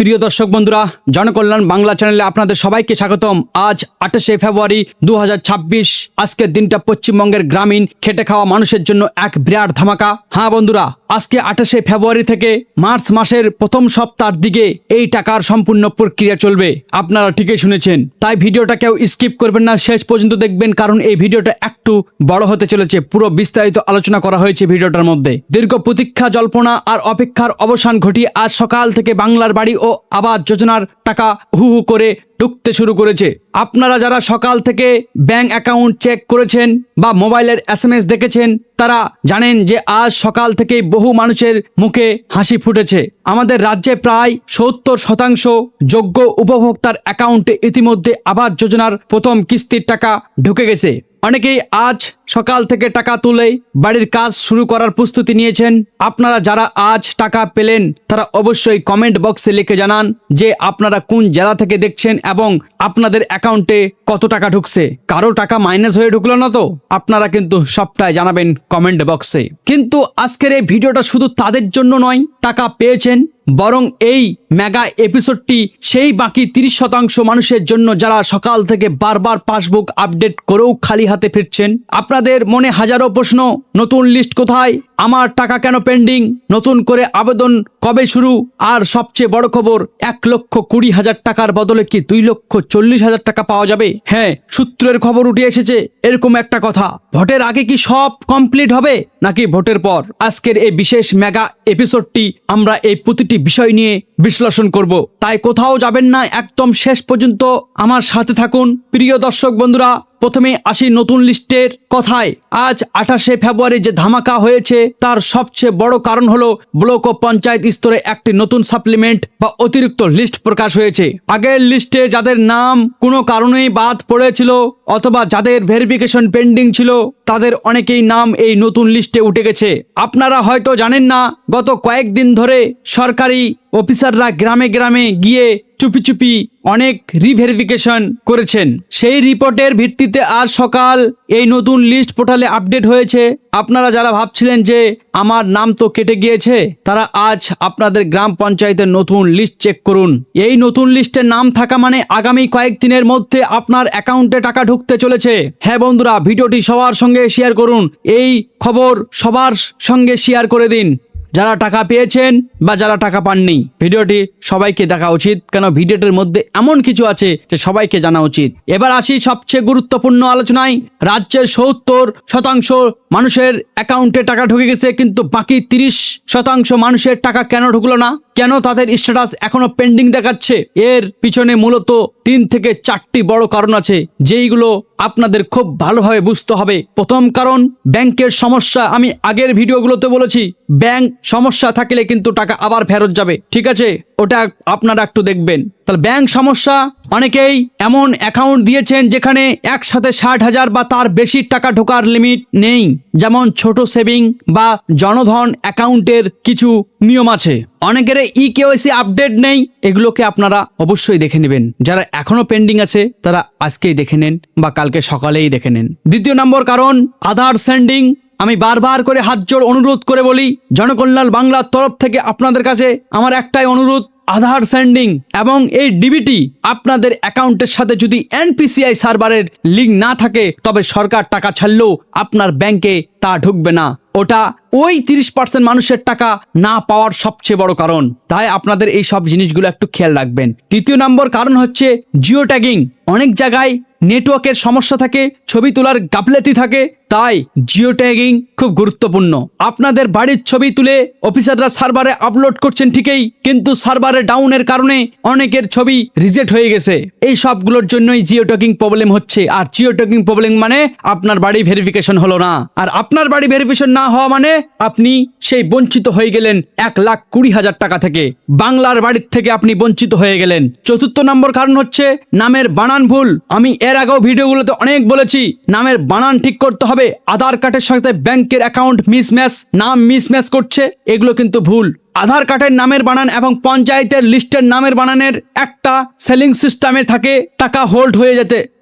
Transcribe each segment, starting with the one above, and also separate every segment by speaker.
Speaker 1: প্রিয় দর্শক বন্ধুরা, জনকল্যাণ বাংলা চ্যানেলে আপনাদের সবাইকে স্বাগতম। আজ 28শে ফেব্রুয়ারি 2026। আজকের দিনটা পশ্চিমবঙ্গের গ্রামীণ খেটে খাওয়া মানুষের জন্য এক বিরাট ধামাকা। হ্যাঁ বন্ধুরা, আজকে 28শে ফেব্রুয়ারি থেকে মার্চ মাসের প্রথম সপ্তাহের দিকে এই টাকার সম্পূর্ণ প্রক্রিয়া চলবে। আপনারা ঠিকই শুনেছেন, তাই ভিডিওটা কেউ স্কিপ করবেন না, শেষ পর্যন্ত দেখবেন, কারণ এই ভিডিওটা একটু বড় হতে চলেছে। পুরো বিস্তারিত আলোচনা করা হয়েছে ভিডিওটার মধ্যে। দীর্ঘ প্রতীক্ষা, জল্পনা আর অপেক্ষার অবসান ঘটিয়ে আজ সকাল থেকে বাংলার বাড়ি ও আবাস যোজনার টাকা হু হু করে ঢুকতে শুরু করেছে। আপনারা যারা সকাল থেকে ব্যাংক অ্যাকাউন্ট চেক করেছেন বা মোবাইলের SMS দেখেছেন, তারা জানেন যে আজ সকাল থেকেই বহু মানুষের মুখে হাসি ফুটেছে। আমাদের রাজ্যে প্রায় 70% যোগ্য উপভোক্তার অ্যাকাউন্টে ইতিমধ্যে আবাস যোজনার প্রথম কিস্তির টাকা ঢুকে গেছে। অনেকেই আজ সকাল থেকে টাকা তুলে বাড়ির কাজ শুরু করার প্রস্তুতি নিয়েছেন। আপনারা যারা আজ টাকা পেলেন তারা অবশ্যই কমেন্ট বক্সে লিখে জানান যে আপনারা কোন জেলা থেকে দেখছেন এবং আপনাদের অ্যাকাউন্টে কত টাকা ঢুকছে। কারো টাকা মাইনাস হয়ে ঢুকলো না তো? আপনারা কিন্তু সবটাই জানাবেন কমেন্ট বক্সে। কিন্তু আজকের এই ভিডিওটা শুধু তাদের জন্য নয় টাকা পেয়েছেন, বরং এই মেগা এপিসোডটি সেই বাকি 30% মানুষের জন্য যারা সকাল থেকে বারবার পাসবুক আপডেট করেও খালি হাতে ফিরছেন। আপনাদের মনে হাজারো প্রশ্ন, নতুন লিস্ট কোথায়, আমার টাকা কেন পেন্ডিং, নতুন করে আবেদন কবে শুরু, আর সবচেয়ে বড় খবর 1,20,000 টাকার বদলে কি 2,40,000 টাকা পাওয়া যাবে? হ্যাঁ, সূত্রের খবর উঠে এসেছে এরকম একটা কথা। ভোটের আগে কি সব কমপ্লিট হবে নাকি ভোটের পর? আজকের এই বিশেষ মেগা এপিসোডটি আমরা এই প্রতিটি বিষয় নিয়ে বিশ্লেষণ করব, তাই কোথাও যাবেন না, একদম শেষ পর্যন্ত আমার সাথে থাকুন। প্রিয় দর্শক বন্ধুরা, প্রথমে আসি নতুন লিস্টের কথায়। আজ 28শে ফেব্রুয়ারি যে ধামাকা হয়েছে তার সবচেয়ে বড় কারণ হলো ব্লক ও পঞ্চায়েত স্তরে একটি নতুন সাপ্লিমেন্ট বা অতিরিক্ত লিস্ট প্রকাশ হয়েছে। আগের লিস্টে যাদের নাম কোনো কারণেই বাদ পড়েছিল অথবা যাদের ভেরিফিকেশন পেন্ডিং ছিল, তাদের অনেকেই নাম এই নতুন লিস্টে উঠে গেছে। আপনারা হয়তো জানেন না, গত কয়েকদিন ধরে সরকারি অফিসাররা গ্রামে গ্রামে গিয়ে চুপি চুপি অনেক রিভেরিফিকেশন করেছেন। সেই রিপোর্টের ভিত্তিতে আজ সকাল এই নতুন লিস্ট পোর্টালে আপডেট হয়েছে। আপনারা যারা ভাবছিলেন যে আমার নাম তো কেটে গিয়েছে, তারা আজ আপনাদের গ্রাম পঞ্চায়েতের নতুন লিস্ট চেক করুন। এই নতুন লিস্টে নাম থাকা মানে আগামী কয়েকদিনের মধ্যে আপনার অ্যাকাউন্টে টাকা ঢুকতে চলেছে। হ্যাঁ বন্ধুরা, ভিডিওটি সবার সঙ্গে শেয়ার করুন, এই খবর সবার সঙ্গে শেয়ার করে দিন। যারা টাকা পেয়েছেন বা যারা টাকা পাননি, ভিডিওটি সবাইকে দেখা উচিত, কেন ভিডিওটির মধ্যে এমন কিছু আছে যে সবাইকে জানা উচিত। এবার আসি সবচেয়ে গুরুত্বপূর্ণ আলোচনায়। রাজ্যের 70% মানুষের অ্যাকাউন্টে টাকা ঢুকে গেছে, কিন্তু বাকি 30% মানুষের টাকা কেন ঢুকলো না? কেন তাদের স্ট্যাটাস এখনো পেন্ডিং দেখাচ্ছে? এর পিছনে মূলত 3 থেকে 4টি বড় কারণ আছে, যেইগুলো আপনাদের খুব ভালোভাবে বুঝতে হবে। প্রথম কারণ ব্যাংকের সমস্যা। আমি আগের ভিডিওগুলোতে বলেছি, ব্যাংক সমস্যা থাকলে কিন্তু টাকা আবার ফেরত যাবে, ঠিক আছে? ওটা আপনারা একটু দেখবেন। তাহলে ব্যাংক সমস্যা, অনেকেই এমন অ্যাকাউন্ট দিয়েছেন যেখানে একসাথে 60,000 বা তার বেশি টাকা ঢোকার লিমিট নেই। যেমন ছোট সেভিং বা জনধন অ্যাকাউন্টের কিছু নিয়ম আছে। অনেকের EKYC আপডেট নেই, এগুলোকে আপনারা অবশ্যই দেখে নেবেন। যারা এখনো পেন্ডিং আছে তারা আজকেই দেখে নেন বা কালকে সকালেই দেখে নেন। দ্বিতীয় নম্বর কারণ আধার সেন্ডিং। আমি বারবার করে হাত জোড় অনুরোধ করে বলি, জনকল্যাণ বাংলার তরফ থেকে আপনাদের কাছে আমার একটাই অনুরোধ, আধার সেন্ডিং এবং এই ডিবিটি আপনাদের অ্যাকাউন্টের সাথে যদি NPCI সার্ভারের লিঙ্ক না থাকে, তবে সরকার টাকা ছাড়লেও আপনার ব্যাংকে তা ঢুকবে না। ওটা ওই 30% মানুষের টাকা না পাওয়ার সবচেয়ে বড় কারণ। তাই আপনাদের এই সব জিনিসগুলো একটু খেয়াল রাখবেন। তৃতীয় নম্বর কারণ হচ্ছে জিও ট্যাগিং। অনেক জায়গায় নেটওয়ার্কের সমস্যা থাকে, ছবি তোলার গাফলেতি থাকে, তাই জিও ট্যাগিং খুব গুরুত্বপূর্ণ। আপনাদের বাড়ির ছবি তুলে অফিসাররা সার্ভারে আপলোড করছেন ঠিকই, কিন্তু সার্ভারে ডাউনের কারণে অনেকের ছবি রিজেক্ট হয়ে গেছে। এই সবগুলোর জন্যই জিও ট্যাগিং প্রবলেম হচ্ছে। আর জিও ট্যাগিং প্রবলেম মানে আপনার বাড়ি ভেরিফিকেশন হলো না, আর আপনার বাড়ি ভেরিফিকেশন না হওয়া মানে আপনি সেই বঞ্চিত হয়ে গেলেন 1,20,000 টাকা থেকে। বাংলার বাড়ির থেকে আপনি বঞ্চিত হয়ে গেলেন। চতুর্থ নম্বর কারণ হচ্ছে নামের বানান ভুল। আমি এর আগেও ভিডিওগুলোতে অনেক বলেছি, নামের বানান ঠিক করতে হবে। আধার কার্ডের সাথে ব্যাংকের অ্যাকাউন্ট মিসম্যাচ, নাম মিসম্যাচ করছে, এগুলো কিন্তু ভুল। আধার কার্ডের নামের বানান এবং পঞ্চায়েতের লিস্টের নামের বানানের একটা সেলিং সিস্টেমে থাকে টাকা হোল্ড হয়ে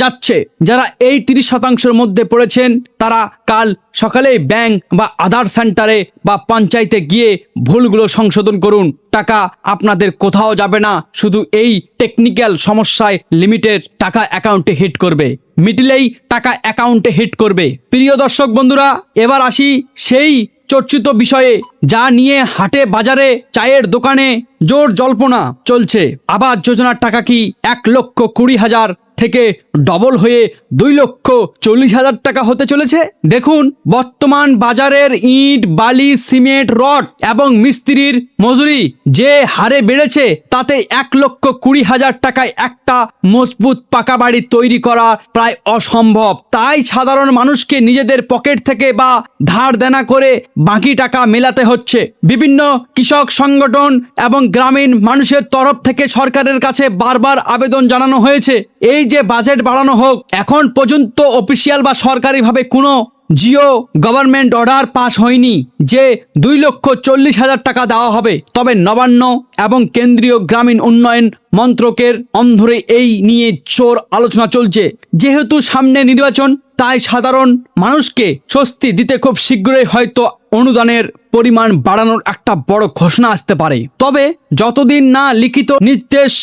Speaker 1: যাচ্ছে। যারা এই 30% মধ্যে পড়েছেন তারা কাল সকালেই ব্যাংক বা আধার সেন্টারে বা পঞ্চায়েতে গিয়ে ভুলগুলো সংশোধন করুন। টাকা আপনাদের কোথাও যাবে না, শুধু এই টেকনিক্যাল সমস্যায় লিমিটেড টাকা অ্যাকাউন্টে হিট করবে, মিডিলেই টাকা অ্যাকাউন্টে হিট করবে। প্রিয় দর্শক বন্ধুরা, এবার আসি সেই চর্চিত বিষয়ে যা নিয়ে হাটে বাজারে চায়ের দোকানে জোর জল্পনা চলছে। আবাস যোজনার টাকা কি 1,20,000 থেকে ডবল হয়ে 2,40,000 টাকা হতে চলেছে? দেখুন, বর্তমান বাজারের ইট, বালি, সিমেন্ট, রড এবং মিস্ত্রির মজুরি যে হারে বেড়েছে তাতে 1,20,000 টাকায় একটা মজবুত পাকা বাড়ি তৈরি করা প্রায় অসম্ভব। তাই সাধারণ মানুষকে নিজেদের পকেট থেকে বা ধার দেনা করে বাকি টাকা মেলাতে হচ্ছে। বিভিন্ন কৃষক সংগঠন এবং গ্রামীণ মানুষের তরফ থেকে সরকারের কাছে বারবার আবেদন জানানো হয়েছে এই যে বাজেট বাড়ানো হোক। এখন পর্যন্ত অফিসিয়াল বা সরকারিভাবে কোনো জিও গভর্নমেন্ট অর্ডার পাস হয়নি যে 2,40,000 টাকা দেওয়া হবে। তবে নবান্ন এবং কেন্দ্রীয় গ্রামীণ উন্নয়ন মন্ত্রকের অন্ধরে এই নিয়ে জোর আলোচনা চলছে। যেহেতু সামনে নির্বাচন, তাই সাধারণ মানুষকে স্বস্তি দিতে খুব শীঘ্রই হয়তো অনুদানের পরিমাণ বাড়ানোর একটা বড় ঘোষণা আসতে পারে। তবে যতদিন না লিখিত নির্দেশ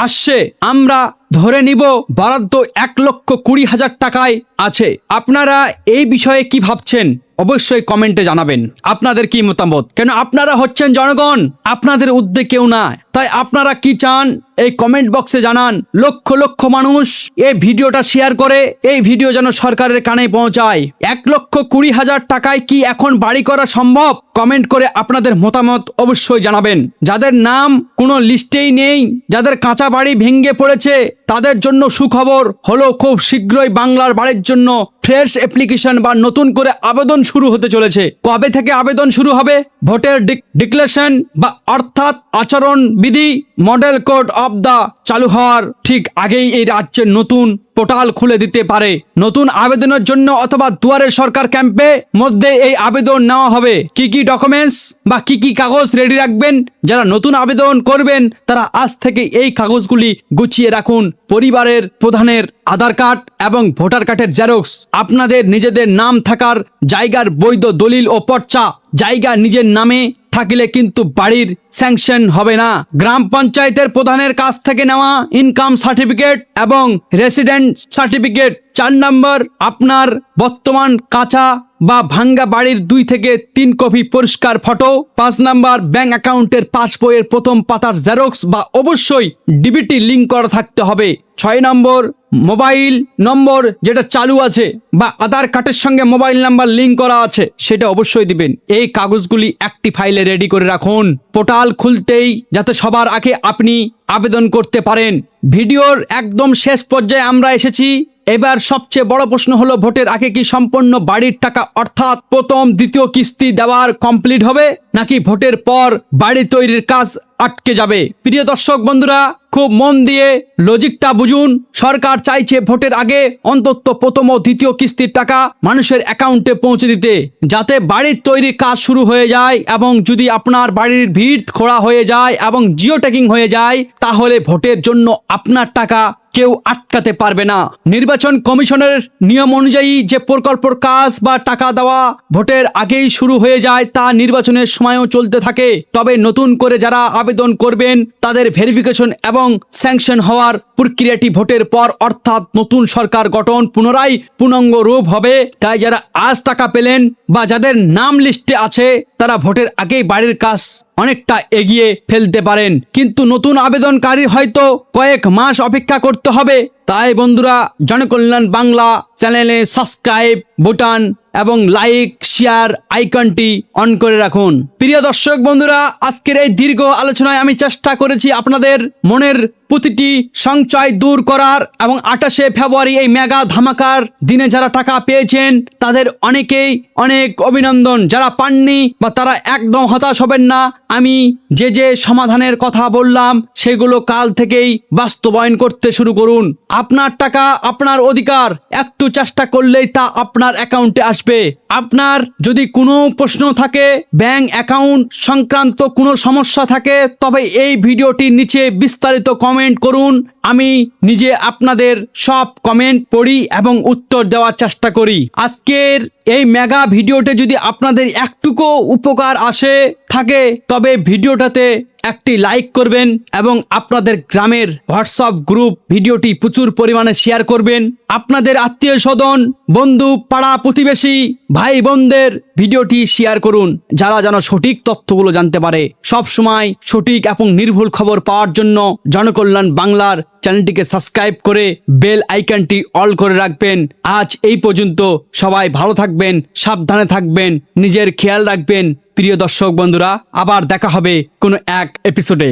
Speaker 1: আসছে আমরা ধরে নিব বরাদ্দ 1,20,000 টাকায় আছে। আপনারা এই বিষয়ে কি ভাবছেন অবশ্যই কমেন্টে জানাবেন আপনাদের কি মতামত। কেন আপনারা হচ্ছেন জনগণ, আপনাদের ঊর্ধ্বে কেউ না। তাই আপনারা কি চান এই কমেন্ট বক্সে জানান। লক্ষ লক্ষ মানুষ এই ভিডিওটা শেয়ার করে এই ভিডিও যেন সরকারের কানে পৌঁছায়। 1,20,000 টাকায় কি এখন বাড়ি করা সম্ভব? কমেন্ট করে আপনাদের মতামত অবশ্যই জানাবেন। যাদের নাম কোনো লিস্টেই নেই, যাদের কাঁচা বাড়ি ভেঙে পড়েছে, তাদের জন্য সুখবর হলো খুব শীঘ্রই বাংলার বাড়ির জন্য ফ্রেশ অ্যাপ্লিকেশন বা নতুন করে আবেদন শুরু হতে চলেছে। কবে থেকে আবেদন শুরু হবে? ভোটের ডিক্লারেশন বা অর্থাৎ আচরণ বিধি মডেল কোড অফ দা চালু হওয়ার ঠিক আগেই এই রাজ্যের নতুন পোর্টাল খুলে দিতে পারে। নতুন আবেদনের জন্য অথবা দুয়ারে সরকার ক্যাম্পে মধ্যে এই আবেদন নেওয়া হবে। কি কি ডকুমেন্টস বা কি কি কাগজ রেডি রাখবেন? যারা নতুন আবেদন করবেন তারা আজ থেকে এই কাগজগুলি গুছিয়ে রাখুন। পরিবারের প্রধানের আধার কার্ড এবং ভোটার কার্ডের জেরক্স, আপনাদের নিজেদের নাম থাকার জায়গার বৈধ দলিল ও পর্চা। জায়গা নিজের নামে থাকলে কিন্তু বাড়ির স্যাংশন হবে না। গ্রাম পঞ্চায়েতের প্রধানের কাছ থেকে নেওয়া ইনকাম সার্টিফিকেট এবং রেসিডেন্ট সার্টিফিকেট। 4 নম্বর, আপনার বর্তমান কাঁচা বা ভাঙ্গা বাড়ির 2 থেকে 3 কপি পরিষ্কার ফটো। 5 নম্বর, ব্যাংক অ্যাকাউন্টের পাসবইয়ের প্রথম পাতার জেরক্স বা অবশ্যই ডিবিটি লিঙ্ক করা থাকতে হবে। 6 নম্বর, মোবাইল নম্বর যেটা চালু আছে বা আধার কার্ডের সঙ্গে মোবাইল নাম্বার লিঙ্ক করা আছে সেটা অবশ্যই দিবেন। এই কাগজগুলি একটি ফাইলে রেডি করে রাখুন, পোর্টাল খুলতেই যাতে সবার আগে আপনি আবেদন করতে পারেন। ভিডিওর একদম শেষ পর্যায়ে আমরা এসেছি। এবার সবচেয়ে বড় প্রশ্ন হলো, ভোটের আগে কি সম্পূর্ণ বাড়ির টাকা অর্থাৎ প্রথম দ্বিতীয় কিস্তি দেওয়ার কমপ্লিট হবে, নাকি ভোটের পর বাড়ি তৈরির কাজ আটকে যাবে? প্রিয় দর্শক বন্ধুরা, খুব মন দিয়ে লজিকটা বুঝুন। সরকার চাইছে ভোটের আগে অন্তত প্রথম ও দ্বিতীয় কিস্তির টাকা মানুষের অ্যাকাউন্টে পৌঁছে দিতে, যাতে বাড়ির তৈরির কাজ শুরু হয়ে যায়। এবং যদি আপনার বাড়ির ভিড় খোঁড়া হয়ে যায় এবং জিও ট্যাগিং হয়ে যায়, তাহলে ভোটের জন্য আপনার টাকা কেউ আটকাতে পারবে না। নির্বাচন কমিশনের নিয়ম অনুযায়ী যে প্রকল্পের কাজ বা টাকা দেওয়া ভোটের আগেই শুরু হয়ে যায় তা নির্বাচনের সময়ও চলতে থাকে। তবে নতুন করে যারা আবেদন করবেন তাদের ভেরিফিকেশন এবং স্যাংশন হওয়ার প্রক্রিয়াটি ভোটের পর অর্থাৎ নতুন সরকার গঠন পুনরায় পূর্ণাঙ্গ রূপ হবে। তাই যারা আজ টাকা পেলেন বা যাদের নাম লিস্টে আছে তারা ভোটের আগেই বাড়ির কাজ অনেকটা এগিয়ে ফেলতে পারেন। কিন্তু নতুন আবেদনকারী হয়তো কয়েক মাস অপেক্ষা করতে হবে। তাই বন্ধুরা, জনকল্যাণ বাংলা চ্যানেলে সাবস্ক্রাইব বাটন এবং লাইক শেয়ার আইকনটি অন করে রাখুন। প্রিয় দর্শক বন্ধুরা, আজকের এই দীর্ঘ আলোচনায় আমি চেষ্টা করেছি আপনাদের মনের প্রতিটি সংশয় দূর করার এবং 28শে ফেব্রুয়ারি এই মেগা ধামাকার দিনে যারা টাকা পেয়েছেন তাদের অনেকেই অনেক অভিনন্দন। যারা পাননি বা তারা একদম হতাশ হবেন না। আমি যে সমাধানের কথা বললাম সেগুলো কাল থেকেই বাস্তবায়ন করতে শুরু করুন। আপনার টাকা আপনার অধিকার, একটু চেষ্টা করলেই তা আপনার অ্যাকাউন্টে আসবে। আপনার যদি কোনো প্রশ্ন থাকে, ব্যাংক অ্যাকাউন্ট সংক্রান্ত কোনো সমস্যা থাকে, তবে এই ভিডিওটির নিচে বিস্তারিত কমেন্ট করুন। আমি নিজে আপনাদের সব কমেন্ট পড়ি এবং উত্তর দেওয়ার চেষ্টা করি। আজকের এই মেগা ভিডিওতে যদি আপনাদের একটুকু উপকার আসে থাকে, তবে ভিডিওটাতে একটি লাইক করবেন এবং আপনাদের গ্রামের হোয়াটসঅ্যাপ গ্রুপ ভিডিওটি প্রচুর পরিমাণে শেয়ার করবেন। আপনাদের আত্মীয় স্বজন, বন্ধু, পাড়া প্রতিবেশী, ভাই বোনদের ভিডিওটি শেয়ার করুন, যারা যেন সঠিক তথ্যগুলো জানতে পারে। সব সময় সঠিক এবং নির্ভুল খবর পাওয়ার জন্য জনকল্যাণ বাংলার চ্যানেলটিকে সাবস্ক্রাইব করে বেল আইকনটি অল করে রাখবেন। আজ এই পর্যন্ত। সবাই ভালো থাকবেন, সাবধানে থাকবেন, নিজের খেয়াল রাখবেন। প্রিয় দর্শক বন্ধুরা, আবার দেখা হবে কোনো এক এপিসোডে।